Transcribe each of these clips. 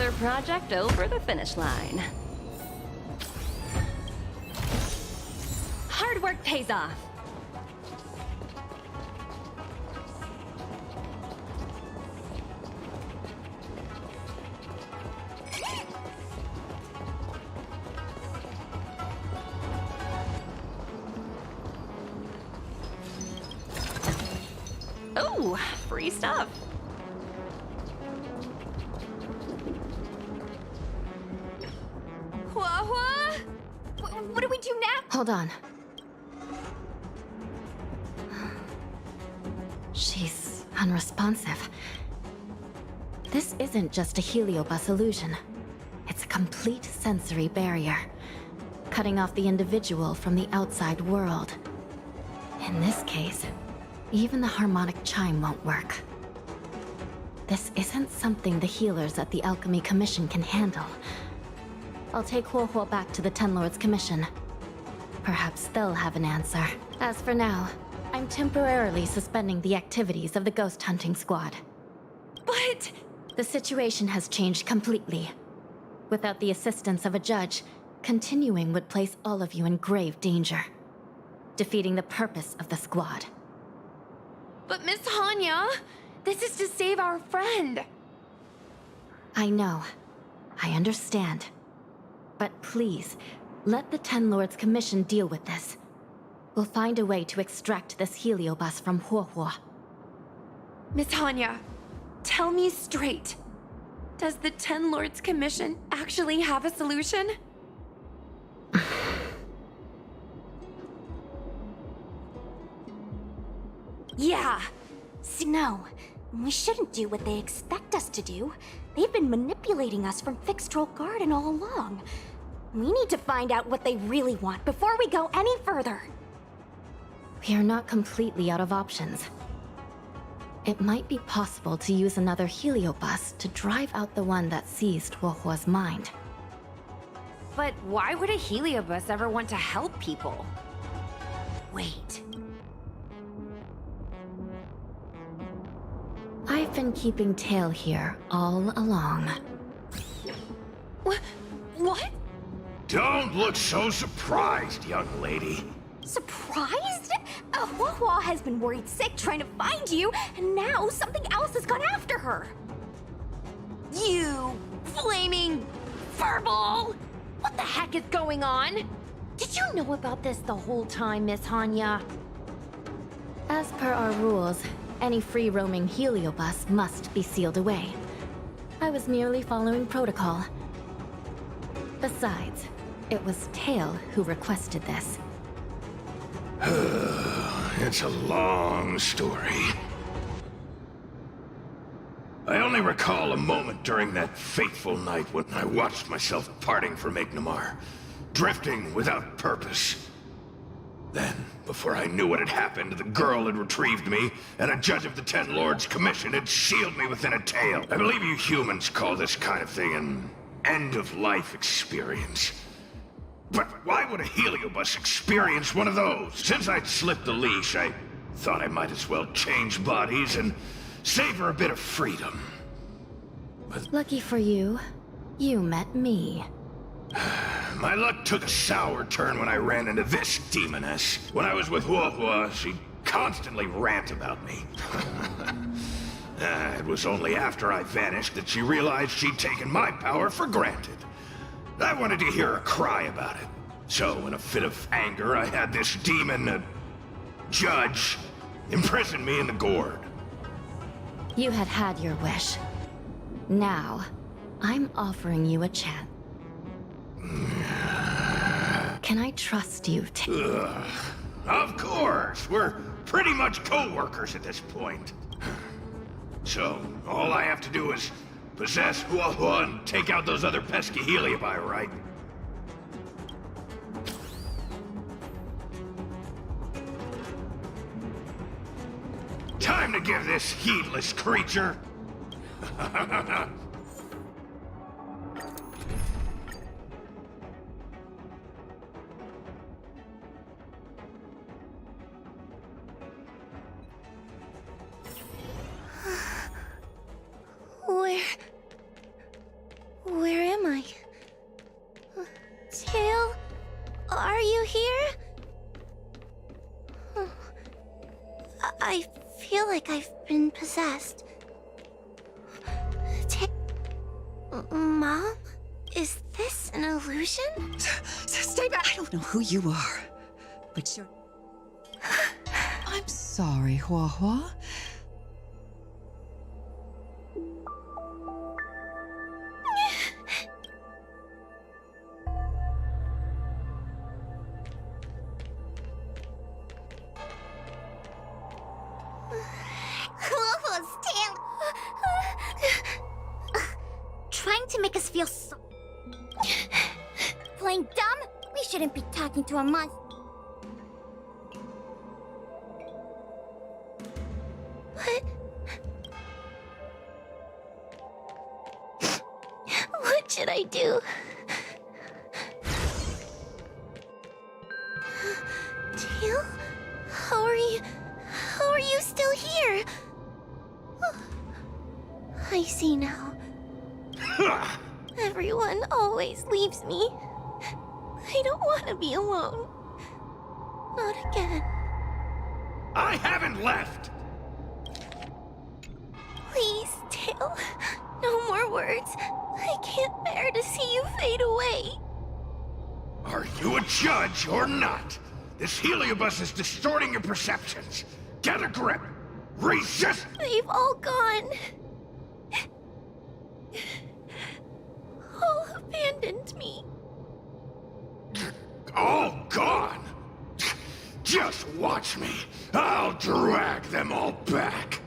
Another project over the finish line. Hard work pays off. Oh, free stuff. What do we do now? Hold on. She's unresponsive. This isn't just a heliobus illusion. It's a complete sensory barrier, cutting off the individual from the outside world. In this case, even the harmonic chime won't work. This isn't something the healers at the Alchemy Commission can handle. I'll take Huohuo back to the Ten Lords Commission. Perhaps they'll have an answer. As for now, I'm temporarily suspending the activities of the ghost hunting squad. But... The situation has changed completely. Without the assistance of a judge, continuing would place all of you in grave danger, defeating the purpose of the squad. But Miss Hanya, this is to save our friend. I know. I understand. But please, let the Ten Lords Commission deal with this. We'll find a way to extract this heliobus from Huohuo. Miss Hanya, tell me straight. Does the Ten Lords Commission actually have a solution? Yeah. No, we shouldn't do what they expect us to do. They've been manipulating us from Fixed Troll Garden all along. We need to find out what they really want before we go any further. We are not completely out of options. It might be possible to use another heliobus to drive out the one that seized Huohuo's mind. But why would a heliobus ever want to help people? Wait. I've been keeping tail here all along. What? Don't look so surprised, young lady. Surprised? Huohuo has been worried sick trying to find you, and now something else has gone after her. You flaming furball! What the heck is going on? Did you know about this the whole time, Miss Hanya? As per our rules, any free-roaming heliobus must be sealed away. I was merely following protocol. Besides, it was Tail who requested this. It's a long story. I only recall a moment during that fateful night when I watched myself parting from Ignamar, drifting without purpose. Then, before I knew what had happened, the girl had retrieved me, and a judge of the Ten Lords Commission had sealed me within a tail. I believe you humans call this kind of thing an end-of-life experience. But why would a heliobus experience one of those? Since I'd slipped the leash, I thought I might as well change bodies and savor a bit of freedom. But Lucky for you, you met me. my luck took a sour turn when I ran into this demoness. When I was with Huohuo, she'd constantly rant about me. It was only after I vanished that she realized she'd taken my power for granted. I wanted to hear her cry about it. So, in a fit of anger, I had this demon, judge, imprison me in the gourd. You had had your wish. Now, I'm offering you a chance. Can I trust you to... Of course! We're pretty much co-workers at this point. So, all I have to do is possess Huohuo and take out those other pesky heliobi, right? Time to give this heedless creature... Tail, are you here? I feel like I've been possessed. Mom? Is this an illusion? Stay back! I don't know who you are, but you're... I'm sorry, Hua Hua. Tail. Trying to make us feel so... Playing dumb? We shouldn't be talking to a monster. What should I do? Tail? How are you still here? I see now. Everyone always leaves me. I don't want to be alone. Not again. I haven't left! Please, Tail. No more words. I can't bear to see you fade away. Are you a judge or not? This heliobus is distorting your perceptions. Get a grip! Resist! They've all gone. All abandoned me. All gone! Just watch me. I'll drag them all back.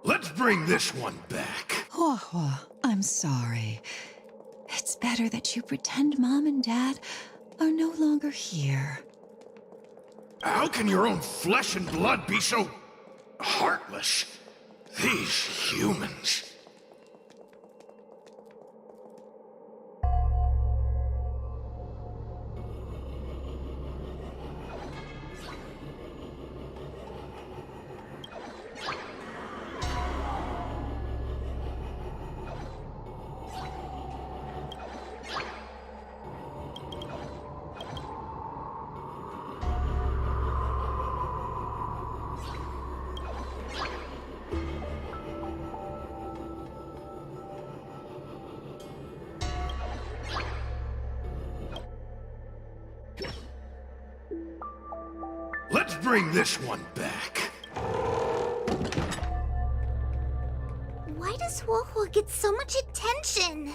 Let's bring this one back. Hua Hua, I'm sorry. It's better that you pretend Mom and Dad are no longer here. How can your own flesh and blood be so heartless? These humans. Let's bring this one back. Why does Huohuo get so much attention?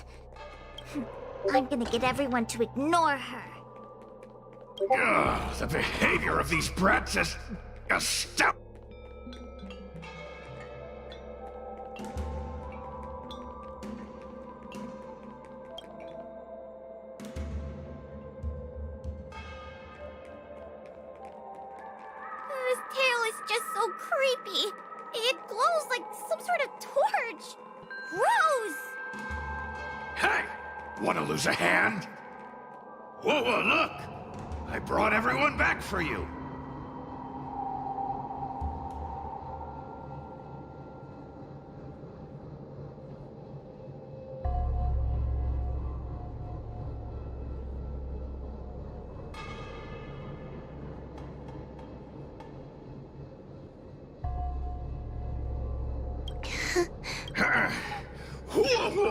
I'm gonna get everyone to ignore her. Ugh, the behavior of these brats is astounding. just so creepy. It glows like some sort of torch. Gross! Hey! Wanna lose a hand? Whoa, whoa, look! I brought everyone back for you.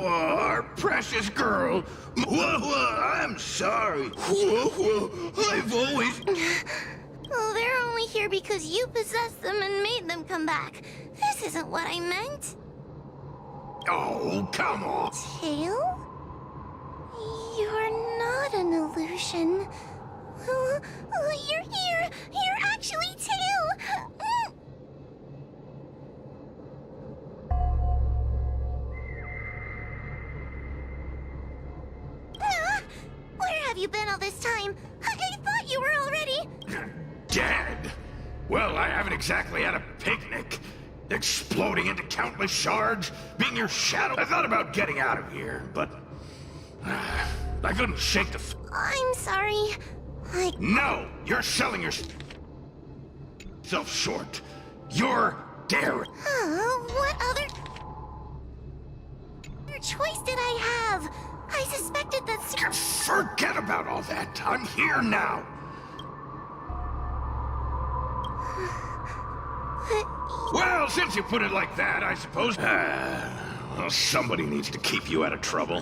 Our precious girl. I'm sorry. I've always... Oh, they're only here because you possessed them and made them come back. This isn't what I meant. Oh, come on. Tail? You're not an illusion. You're here. You're actually Tail. Where have you been all this time? I thought you were already... Dead? Well, I haven't exactly had a picnic. Exploding into countless shards, being your shadow. I thought about getting out of here, but... I couldn't shake the... I'm sorry. No! You're selling yourself short. You're daring. What other choice did I have? I suspected that... Forget about all that. I'm here now. Well, since you put it like that, I suppose... well, somebody needs to keep you out of trouble.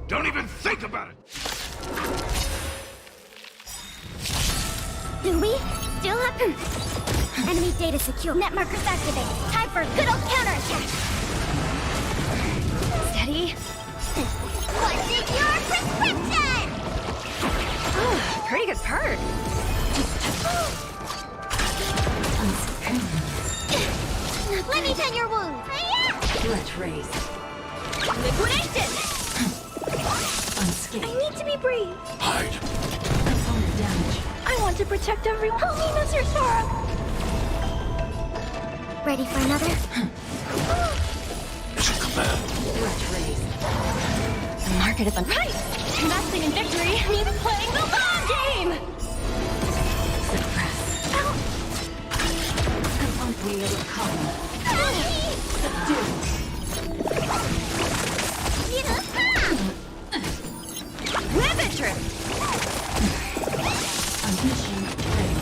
Don't even think about it. Do we still have... Enemy data secure. Net markers activated. Time for a good old counterattack. Steady. What's in your prescription? Pretty good perk. Let me tend your wound. Threat raised. Liquidation! Unscathed. I need to be brave. Hide. Component damage. I want to protect everyone. Help me, Mr. Sora! Ready for another? Mission command. Threat raised. The market is on. Right! Investing in victory means playing the long game! Suppress. Ow! Component created column. Subdue. Ribbon trip! Mission ready.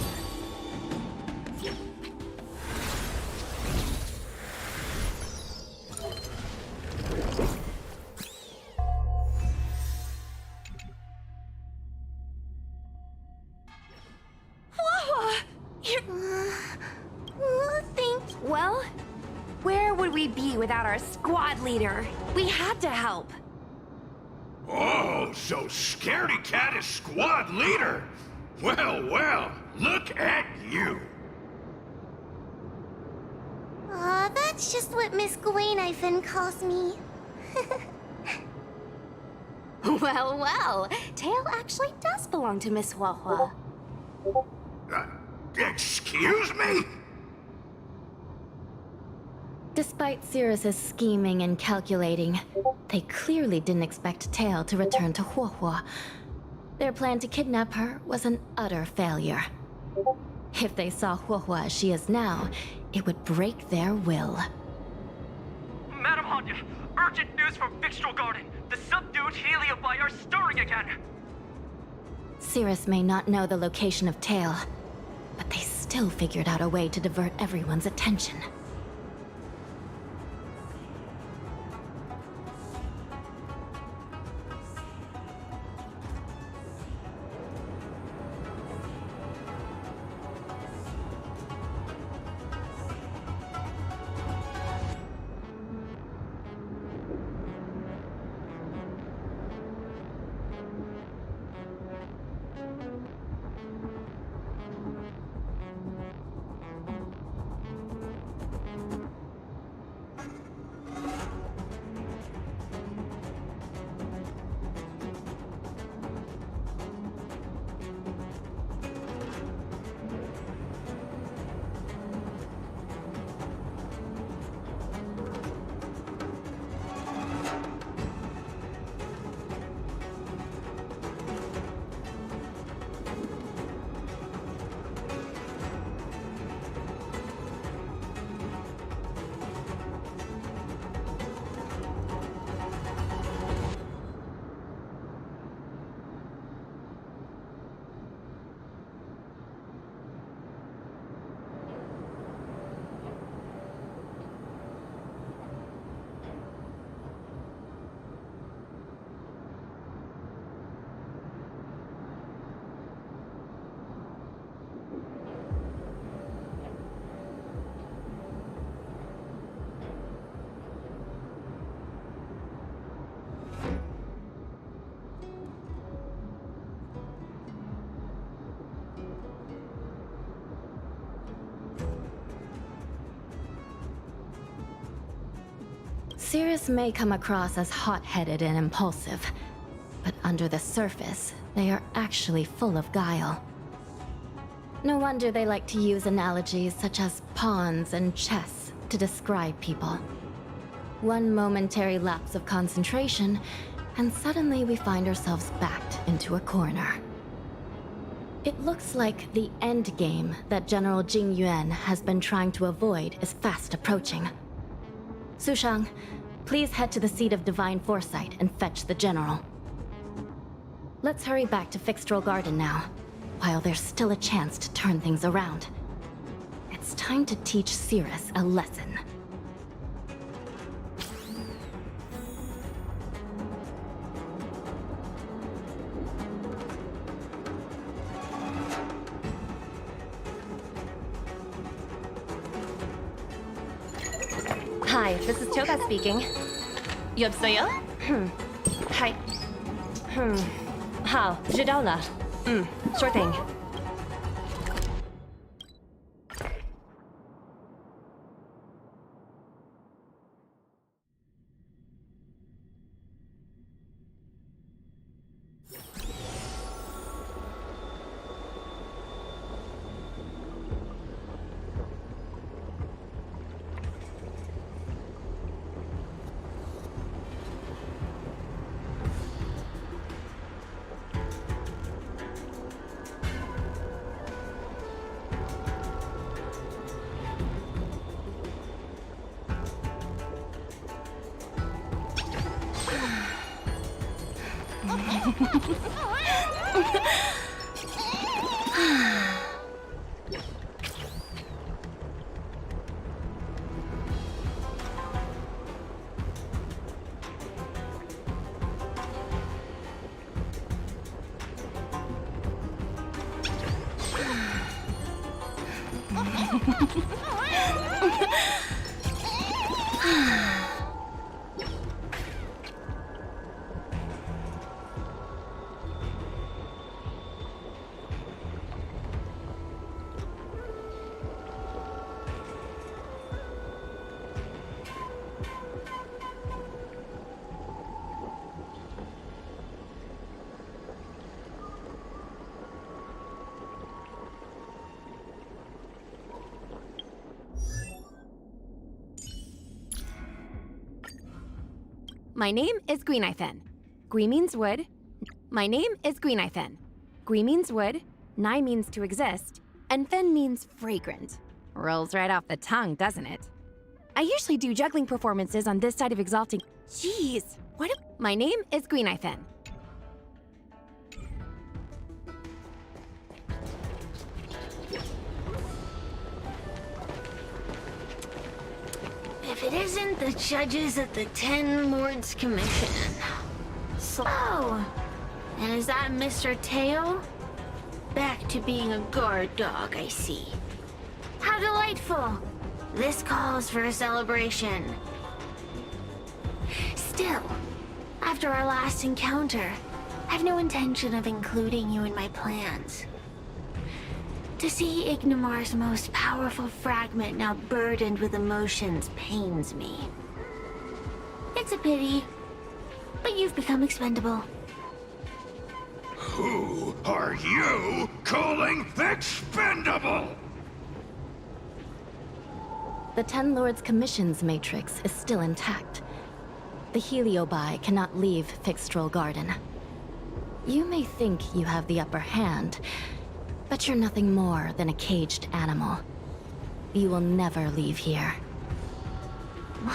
Thank you. Well, where would we be without our squad leader? We had to help. Oh, so Scaredy Cat is squad leader. Well, well, look at you. That's just what Miss Gwainifin calls me. Well, well, Tail actually does belong to Miss Huahua. Excuse me? Despite Cirrus's scheming and calculating, they clearly didn't expect Tail to return to Huahua. Their plan to kidnap her was an utter failure. If they saw Huahua as she is now, it would break their will. Madam Hanya, urgent news from Victral Garden. The subdued Heliobi are stirring again. Cirrus may not know the location of Tail, but they still figured out a way to divert everyone's attention. Cirrus may come across as hot-headed and impulsive, but under the surface, they are actually full of guile. No wonder they like to use analogies such as pawns and chess to describe people. One momentary lapse of concentration, and suddenly we find ourselves backed into a corner. It looks like the end game that General Jing Yuan has been trying to avoid is fast approaching. Sushang, please head to the seat of Divine Foresight and fetch the General. Let's hurry back to Fixtral Garden now, while there's still a chance to turn things around. It's time to teach Cirrus a lesson. Hi, this is Toga speaking. 여보세요? Hi.好, 知道了. Sure thing. My name is Greenithen. Green means wood. My name is Greenithen. Green means wood, Nai means to exist, and Fen means fragrant. Rolls right off the tongue, doesn't it? I usually do juggling performances on this side of Exalting. Jeez, what? My name is Greenithen. If it isn't the judges at the Ten Lords Commission. So, and is that Mr. Teo? Back to being a guard dog, I see. How delightful! This calls for a celebration. Still, after our last encounter, I've no intention of including you in my plans. To see Ignimar's most powerful fragment now burdened with emotions pains me. It's a pity, but you've become expendable. Who are you calling expendable? The Ten Lords Commission's matrix is still intact. The Heliobi cannot leave Fixtral Garden. You may think you have the upper hand, but you're nothing more than a caged animal. You will never leave here.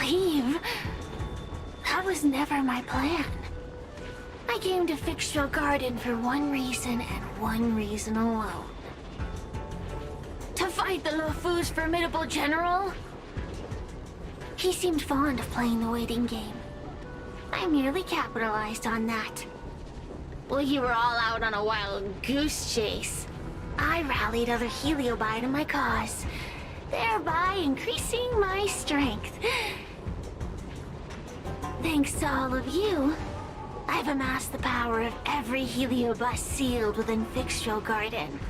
Leave? That was never my plan. I came to Fixtral Garden for one reason and one reason alone. To fight the Luofu's formidable general? He seemed fond of playing the waiting game. I merely capitalized on that. While you were all out on a wild goose chase, I rallied other Heliobi to my cause, thereby increasing my strength. Thanks to all of you, I've amassed the power of every Heliobus sealed within Fixtral Garden.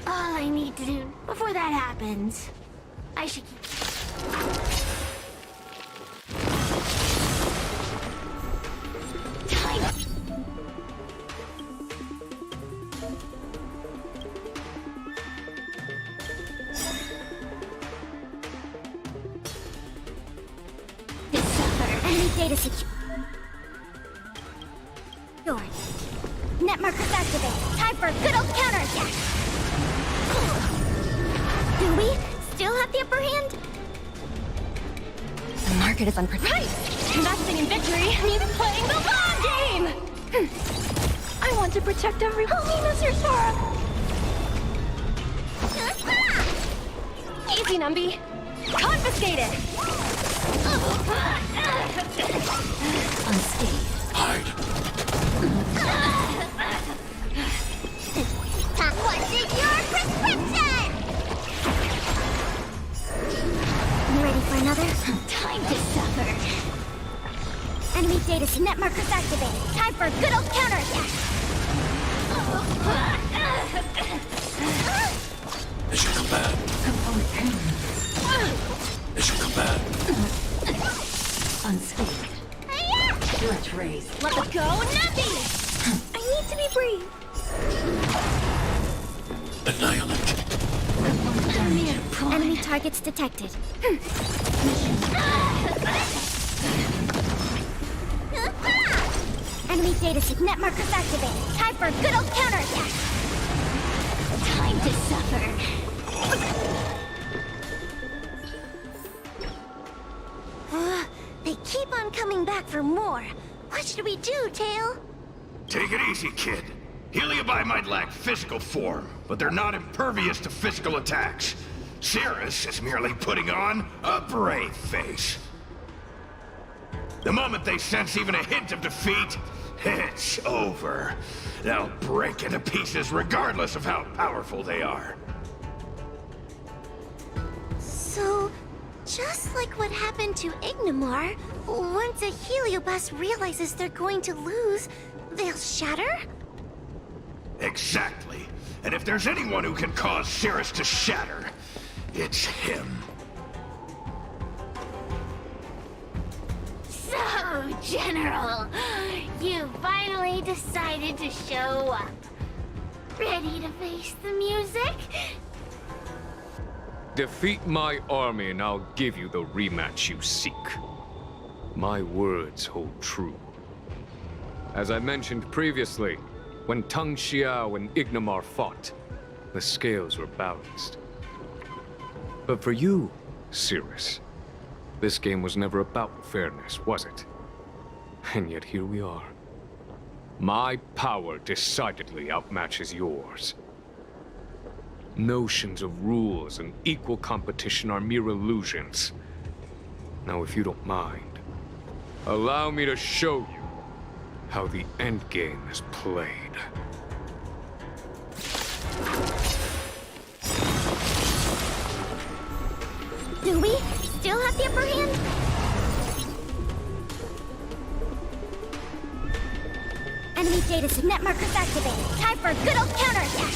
All I need to do before that happens, I should... data secure. Net markers activated. Time for a good old counterattack. Do we still have the upper hand? The market is unpredictable. Right! Investing in victory means playing the long game! I want to protect everyone. Help me, Mr. Sora! Easy, Numby. Confiscated! Unscathed. Hide. What's in your prescription? You ready for another? Time to suffer. Enemy data net markers activated. Time for a good old counterattack. Mission combat. Mission combat. Unscathed. Stretch raise. Let it go, Numpy! I need to be brief. Annihilate. Enemy targets detected. Enemy data net markers activated. Time for a good old counterattack. Time to suffer. They keep on coming back for more. What should we do, Tail? Take it easy, kid. Heliobi might lack physical form, but they're not impervious to physical attacks. Cirrus is merely putting on a brave face. The moment they sense even a hint of defeat, it's over. They'll break into pieces regardless of how powerful they are. So, just like what happened to Ignimar, once a Heliobus realizes they're going to lose, they'll shatter? Exactly. And if there's anyone who can cause Cirrus to shatter, it's him. So, General, you finally decided to show up. Ready to face the music? Defeat my army and I'll give you the rematch you seek. My words hold true. As I mentioned previously, when Tang Xiao and Ignimar fought, the scales were balanced. But for you, Cirrus, this game was never about fairness, was it? And yet here we are. My power decidedly outmatches yours. Notions of rules and equal competition are mere illusions. Now, if you don't mind, allow me to show you how the endgame is played. Do we still have the upper hand? Enemy data net markers activated. Time for a good old counterattack.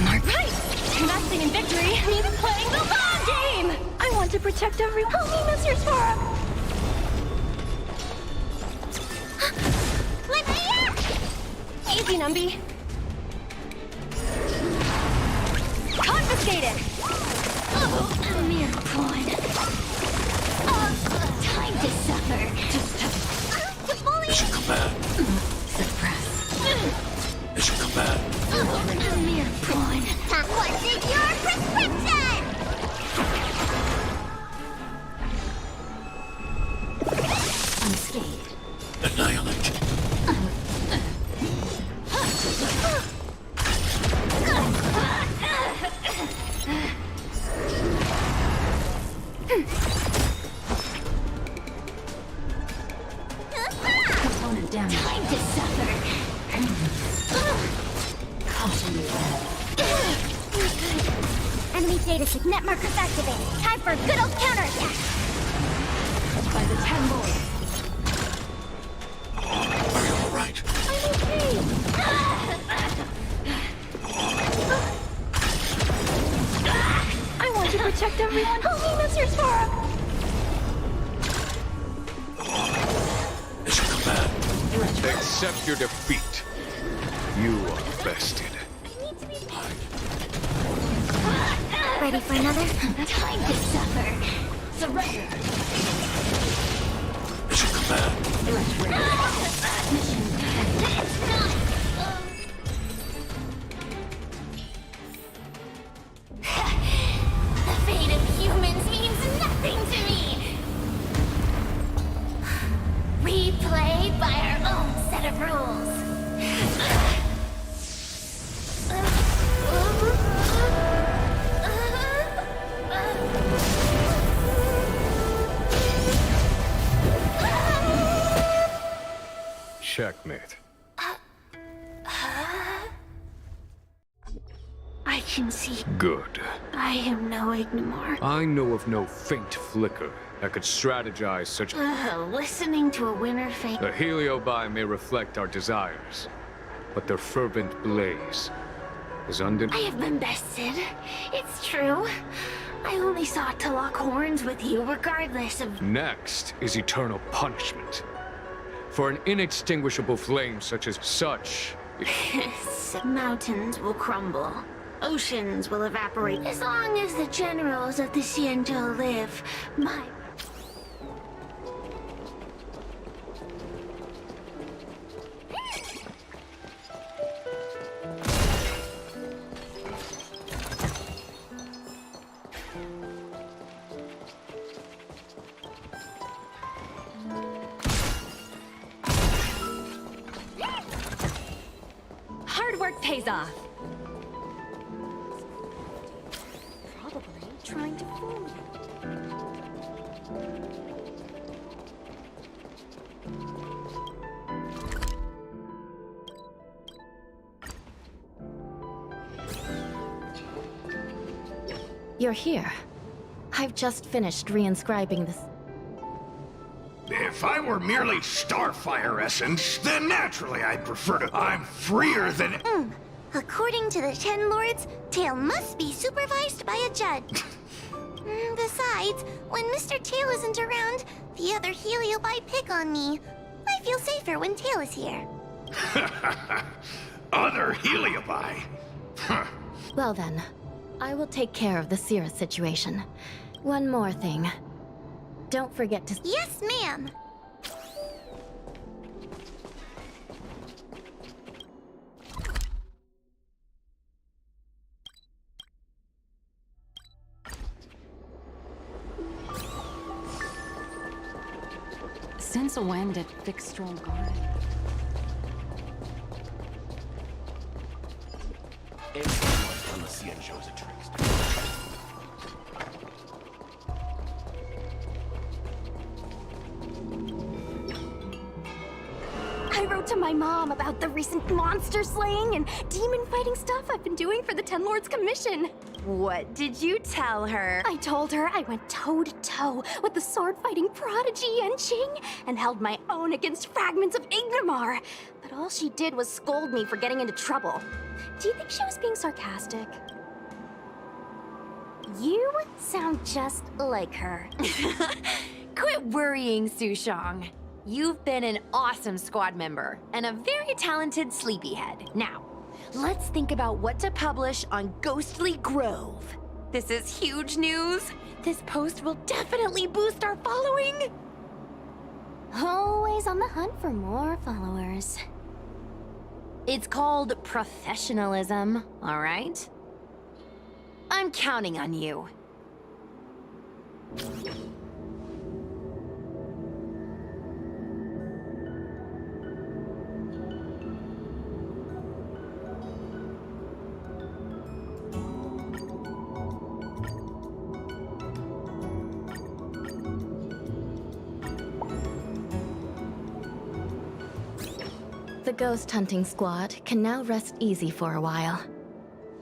Right! Investing in victory means playing the long game! I want to protect everyone. Help me, Mr. Sora! Let me out! Easy, Numby. Confiscated! Oh, a mere pawn. Time to suffer. Mission combat. Suppress. Mission combat. A mere pawn. What's in your prescription? Unscathed. Annihilate. Component damage. Time to suffer. Caution me. Enemy data net markers activated. Time for a good old counterattack. By the 10 boys. Are you all right? I want to protect everyone. Help me, Mr. Sora! Mission combat. Accept your defeat. You are bested. Ready for another? Time to suffer. Surrender. The fate of humans means nothing to me! We play by our own set of rules. Checkmate. I can see Good. I am no Ignimor. I know of no faint flicker that could strategize such. Listening to a winter fate. The heliobi may reflect our desires, but their fervent blaze is I have been bested. It's true. I only sought to lock horns with you regardless of... Next is eternal punishment. For an inextinguishable flame such as such. Mountains will crumble. Oceans will evaporate. As long as the generals of the Xianzhou live, my... Hard work pays off. Probably trying to fool me. You're here. I've just finished reinscribing this. If I were merely Starfire essence, then naturally I'd prefer to. I'm freer than. According to the Ten Lords, Tail must be supervised by a judge. Besides, when Mr. Tail isn't around, the other heliobi pick on me. I feel safer when Tail is here. Other heliobi? Huh. Well then, I will take care of the Cirrus situation. One more thing. Don't forget to... Yes, ma'am. Since when did Fixstrom Garden? Everyone on the Xianzhou's a trickster. I wrote to my mom about the recent monster slaying and demon fighting stuff I've been doing for the Ten Lords Commission. What did you tell her? I told her I went toe-to-toe with the sword-fighting prodigy Yenqing and held my own against fragments of Ignimar. But all she did was scold me for getting into trouble. Do you think she was being sarcastic? You sound just like her. Quit worrying, Sushong. You've been an awesome squad member and a very talented sleepyhead. Now, let's think about what to publish on Ghostly Grove. This is huge news. This post will definitely boost our following. Always on the hunt for more followers. It's called professionalism, all right? I'm counting on you. The ghost hunting squad can now rest easy for a while.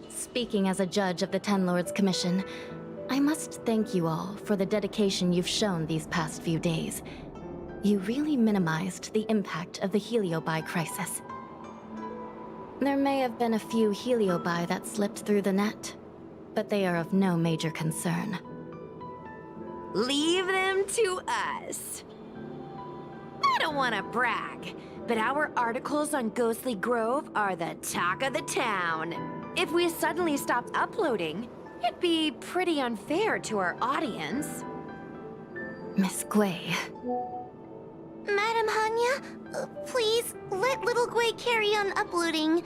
Speaking as a judge of the Ten Lords Commission, I must thank you all for the dedication you've shown these past few days. You really minimized the impact of the heliobi crisis. There may have been a few heliobi that slipped through the net, but they are of no major concern. Leave them to us. I don't want to brag, but our articles on Ghostly Grove are the talk of the town. If we suddenly stopped uploading, it'd be pretty unfair to our audience. Miss Gui, Madam Hanya, please let little Gwei carry on uploading.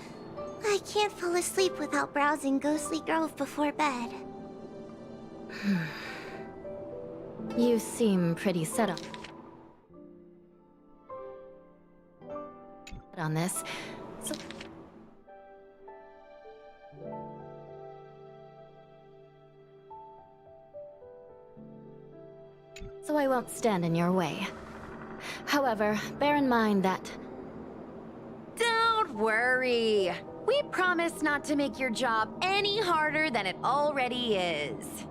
I can't fall asleep without browsing Ghostly Grove before bed. You seem pretty set up on this, so I won't stand in your way. However, bear in mind that... Don't worry. We promise not to make your job any harder than it already is.